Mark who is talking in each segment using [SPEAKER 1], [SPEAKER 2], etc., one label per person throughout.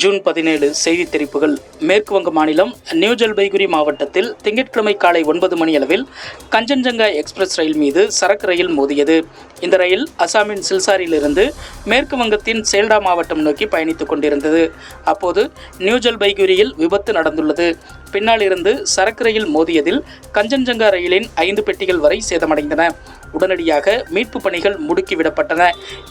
[SPEAKER 1] June 17 செய்தித் தெரிப்புகள். மேற்கு வங்க மாநிலம் நியூ ஜல்பைகுரி மாவட்டத்தில் திங்கட்கிழமை காலை 9 மணியளவில் கஞ்சன்ஜங்கா எக்ஸ்பிரஸ் ரயில் மீது சரக்கு ரயில் மோதியது. இந்த ரயில் அசாமின் சில்சாரிலிருந்து மேற்கு வங்கத்தின் சேல்டா மாவட்டம் நோக்கி பயணித்துக் கொண்டிருந்தது. அப்போது நியூ ஜல்பைகுரியில் விபத்து நடந்துள்ளது. பின்னால் இருந்து சரக்கு ரயில் மோதியதில் கஞ்சன்ஜங்கா ரயிலின் 5 பெட்டிகள் வரை சேதமடைந்தன. உடனடியாக மீட்பு பணிகள் முடுக்கிவிடப்பட்டன.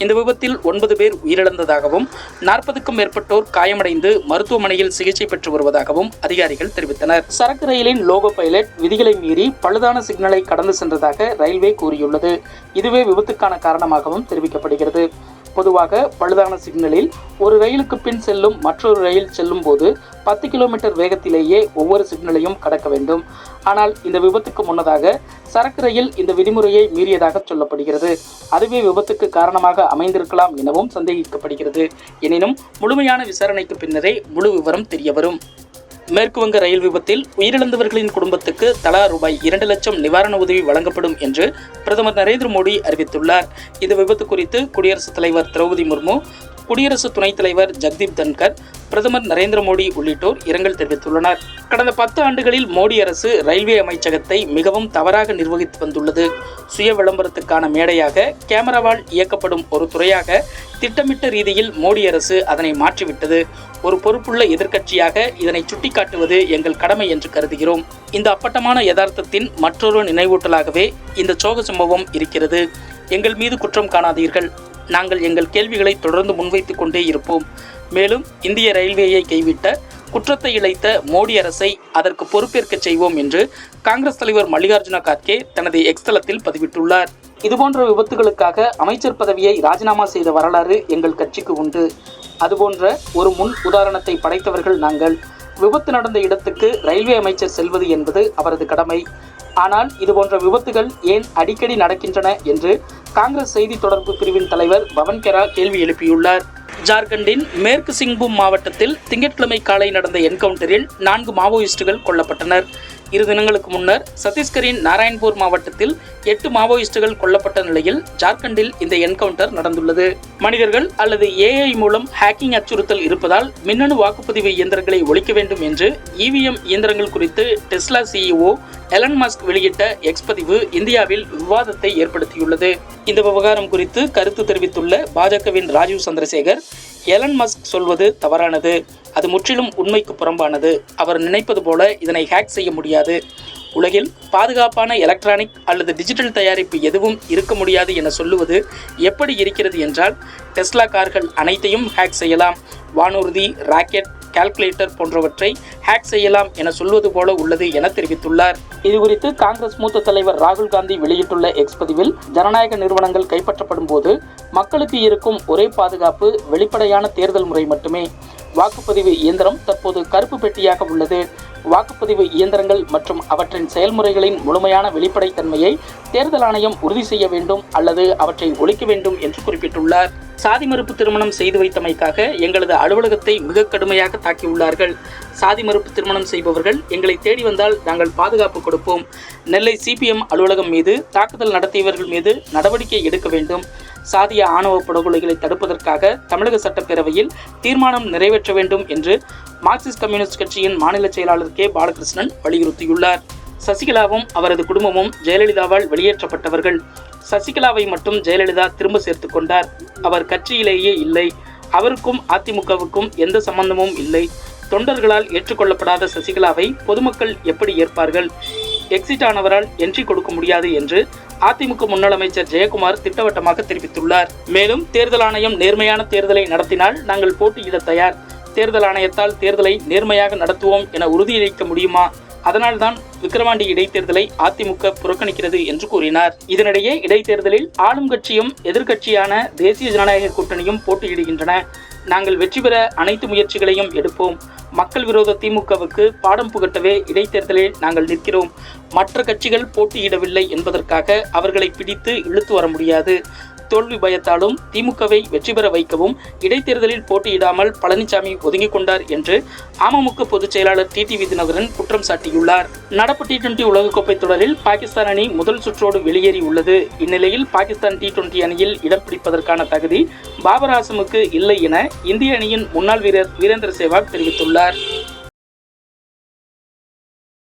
[SPEAKER 1] இந்த விபத்தில் 9 பேர் உயிரிழந்ததாகவும் 40க்கும் மேற்பட்டோர் காயமடைந்து மருத்துவமனையில் சிகிச்சை பெற்று வருவதாகவும் அதிகாரிகள் தெரிவித்தனர். சரக்கு ரயிலின் லோகோ பைலட் விதிகளை மீறி பழுதான சிக்னலை கடந்து சென்றதாக ரயில்வே கூறியுள்ளது. இதுவே விபத்துக்கான காரணமாகவும் தெரிவிக்கப்படுகிறது. பொதுவாக பழுதான சிக்னலில் ஒரு ரயிலுக்கு பின் செல்லும் மற்றொரு ரயில் செல்லும் போது 10 கிலோமீட்டர் வேகத்திலேயே ஒவ்வொரு சிக்னலையும் கடக்க வேண்டும். ஆனால் இந்த விபத்துக்கு முன்னதாக சரக்கு ரயில் இந்த விதிமுறையை மீறியதாக சொல்லப்படுகிறது. அதுவே விபத்துக்கு காரணமாக அமைந்திருக்கலாம் எனவும் சந்தேகிக்கப்படுகிறது. எனினும் முழுமையான விசாரணைக்கு பின்னரே முழு விவரம் தெரியவரும். மேற்கு வங்க ரயில் விபத்தில் உயிரிழந்தவர்களின் குடும்பத்துக்கு தலா ரூபாய் 2 லட்சம் நிவாரண உதவி வழங்கப்படும் என்று பிரதமர் நரேந்திர மோடி அறிவித்துள்ளார். இந்த விபத்து குறித்து குடியரசுத் தலைவர் திரௌபதி முர்மு, குடியரசு துணைத் தலைவர் ஜெகதீப் தன்கர், பிரதமர் நரேந்திர மோடி உள்ளிட்டோர் இரங்கல் தெரிவித்துள்ளனர். கடந்த 10 ஆண்டுகளில் மோடி அரசு ரயில்வே அமைச்சகத்தை மிகவும் தவறாக நிர்வகித்து வந்துள்ளது. சுய விளம்பரத்துக்கான மேடையாக கேமராவால் இயக்கப்படும் ஒரு துறையாக திட்டமிட்ட ரீதியில் மோடி அரசு அதனை மாற்றிவிட்டது. ஒரு பொறுப்புள்ள எதிர்க்கட்சியாக இதனை சுட்டிக்காட்டுவது எங்கள் கடமை என்று கருதுகிறோம். இந்த அப்பட்டமான யதார்த்தத்தின் மற்றொரு நினைவூட்டலாகவே இந்த சோக சம்பவம் இருக்கிறது. எங்கள் மீது குற்றம் காணாதீர்கள். நாங்கள் எங்கள் கேள்விகளை தொடர்ந்து முன்வைத்துக் கொண்டே இருப்போம். மேலும் இந்திய ரயில்வேயை கைவிட்ட குற்றத்தை இழைத்த மோடி அரசை அதற்கு பொறுப்பேற்க செய்வோம் என்று காங்கிரஸ் தலைவர் மல்லிகார்ஜுன கார்கே தனது எக்ஸ் தளத்தில் பதிவிட்டுள்ளார். இதுபோன்ற விபத்துகளுக்காக அமைச்சர் பதவியை ராஜினாமா செய்த வரலாறு எங்கள் கட்சிக்கு உண்டு. அதுபோன்ற ஒரு முன் உதாரணத்தை படைத்தவர்கள் நாங்கள். விபத்து நடந்த இடத்துக்கு ரயில்வே அமைச்சர் செல்வது என்பது அவரது கடமை. ஆனால் இதுபோன்ற விபத்துகள் ஏன் அடிக்கடி நடக்கின்றன என்று காங்கிரஸ் செய்தி தொடர்பு பிரிவின் தலைவர் பவன் கெரா கேள்வி எழுப்பியுள்ளார். ஜார்க்கண்டின் மேற்கு சிங்பூம் மாவட்டத்தில் திங்கட்கிழமை காலை நடந்த என்கவுண்டரில் 4 மாவோயிஸ்டுகள் கொல்லப்பட்டனர். 2 தினங்களுக்கு முன்னர் சத்தீஸ்கரின் நாராயண்பூர் மாவட்டத்தில் 8 மாவோயிஸ்டுகள் கொல்லப்பட்ட நிலையில் ஜார்க்கண்டில் இந்த என்கவுண்டர் நடந்துள்ளது. மனிதர்கள் அல்லது AI மூலம் ஹேக்கிங் அச்சுறுத்தல் இருப்பதால் மின்னணு வாக்குப்பதிவு இயந்திரங்களை ஒழிக்க வேண்டும் என்று EVM இயந்திரங்கள் குறித்து டெஸ்லா CEO எலன் மஸ்க் வெளியிட்ட எக்ஸ் பதிவு இந்தியாவில் விவாதத்தை ஏற்படுத்தியுள்ளது. இந்த விவகாரம் குறித்து கருத்து தெரிவித்துள்ள பாஜகவின் ராஜீவ் சந்திரசேகர், எலன் மஸ்க் சொல்வது தவறானது. அது முற்றிலும் உண்மைக்கு புறம்பானது. அவர் நினைப்பது போல இதனை ஹேக் செய்ய முடியாது. உலகில் பாதுகாப்பான எலக்ட்ரானிக் அல்லது டிஜிட்டல் தயாரிப்பு எதுவும் இருக்க முடியாது என சொல்லுவது எப்படி இருக்கிறது என்றால், டெஸ்லா கார்கள் அனைத்தையும் ஹேக் செய்யலாம். வானூர்தி, ராக்கெட், கால்குலேட்டர் போன்றவற்றை ஹேக் செய்யலாம் என சொல்வது போல உள்ளது என தெரிவித்துள்ளார். இதுகுறித்து காங்கிரஸ் மூத்த தலைவர் ராகுல் காந்தி வெளியிட்டுள்ள எக்ஸ் பதிவில், ஜனநாயக நிறுவனங்கள் கைப்பற்றப்படும் போது மக்களுக்கு இருக்கும் ஒரே பாதுகாப்பு வெளிப்படையான தேர்தல் முறை மட்டுமே. வாக்குப்பதிவு இயந்திரம் தற்போது கருப்பு பெட்டியாக உள்ளது. வாக்குப்பதிவு இயந்திரங்கள் மற்றும் அவற்றின் செயல்முறைகளின் முழுமையான வெளிப்படைத்தன்மையை தேர்தல் ஆணையம் உறுதி செய்ய வேண்டும் அல்லது அவற்றை ஒழிக்க வேண்டும் என்று குறிப்பிட்டுள்ளார். சாதி மறுப்பு திருமணம் செய்து வைத்தமைக்காக எங்களது அலுவலகத்தை மிக கடுமையாக தாக்கியுள்ளார்கள். சாதி மறுப்பு திருமணம் செய்பவர்கள் எங்களை தேடி வந்தால் நாங்கள் பாதுகாப்பு கொடுப்போம். நெல்லை CPM அலுவலகம் மீது தாக்குதல் நடத்தியவர்கள் மீது நடவடிக்கை எடுக்க வேண்டும். சாதிய ஆணவ படுகொலைகளை தடுப்பதற்காக தமிழக சட்டப்பேரவையில் தீர்மானம் நிறைவேற்ற வேண்டும் என்று மார்க்சிஸ்ட் கம்யூனிஸ்ட் கட்சியின் மாநில செயலாளர் கே பாலகிருஷ்ணன் வலியுறுத்தியுள்ளார். சசிகலாவும் அவரது குடும்பமும் ஜெயலலிதாவால் வெளியேற்றப்பட்டவர்கள். சசிகலாவை மட்டும் ஜெயலலிதா திரும்ப சேர்த்து கொண்டார். அவர் கட்சியிலேயே இல்லை. அவருக்கும் அதிமுகவுக்கும் எந்த சம்பந்தமும் இல்லை. தொண்டர்களால் ஏற்றுக்கொள்ளப்படாத சசிகலாவை பொதுமக்கள் எப்படி ஏற்பார்கள்? எக்ஸிட் ஆனவரால் என்ட்ரி கொடுக்க முடியாது என்று அதிமுக முன்னாள் அமைச்சர் ஜெயக்குமார் திட்டவட்டமாக தெரிவித்துள்ளார். மேலும் தேர்தல் ஆணையம் நேர்மையான தேர்தலை நடத்தினால் நாங்கள் போட்டியிட தயார். தேர்தல் ஆணையத்தால் தேர்தலை நேர்மையாக நடத்துவோம் என உறுதியளிக்க முடியுமா? அதனால்தான் விக்கிரவாண்டி இடைத்தேர்தலை அதிமுக புறக்கணிக்கிறது என்று கூறினார். இதனிடையே இடைத்தேர்தலில் ஆளும் கட்சியும் எதிர்க்கட்சியான தேசிய ஜனநாயக கூட்டணியும் போட்டியிடுகின்றன. நாங்கள் வெற்றி பெற அனைத்து முயற்சிகளையும் எடுப்போம். மக்கள் விரோத திமுகவுக்கு பாடம் புகட்டவே இடைத்தேர்தலில் நாங்கள் நிற்கிறோம். மற்ற கட்சிகள் போட்டியிடவில்லை என்பதற்காக அவர்களை பிடித்து இழுத்து வர முடியாது. தோல்வி பயத்தாலும் திமுகவை வெற்றி பெற வைக்கவும் இடைத்தேர்தலில் போட்டியிடாமல் பழனிசாமி ஒதுங்கிக் கொண்டார் என்று அமமுக பொதுச் செயலாளர் டிடிவி தினகரன் குற்றம் சாட்டியுள்ளார். நடப்பு T20 உலகக்கோப்பை தொடரில் பாகிஸ்தான் அணி முதல் சுற்றோடு வெளியேறி உள்ளது. இந்நிலையில் பாகிஸ்தான் T20 அணியில் இடம் பிடிப்பதற்கான தகுதி பாபர் ஆசமுக்கு இல்லை என இந்திய அணியின் முன்னாள் வீரர் வீரேந்தர் சேவாக் தெரிவித்துள்ளார்.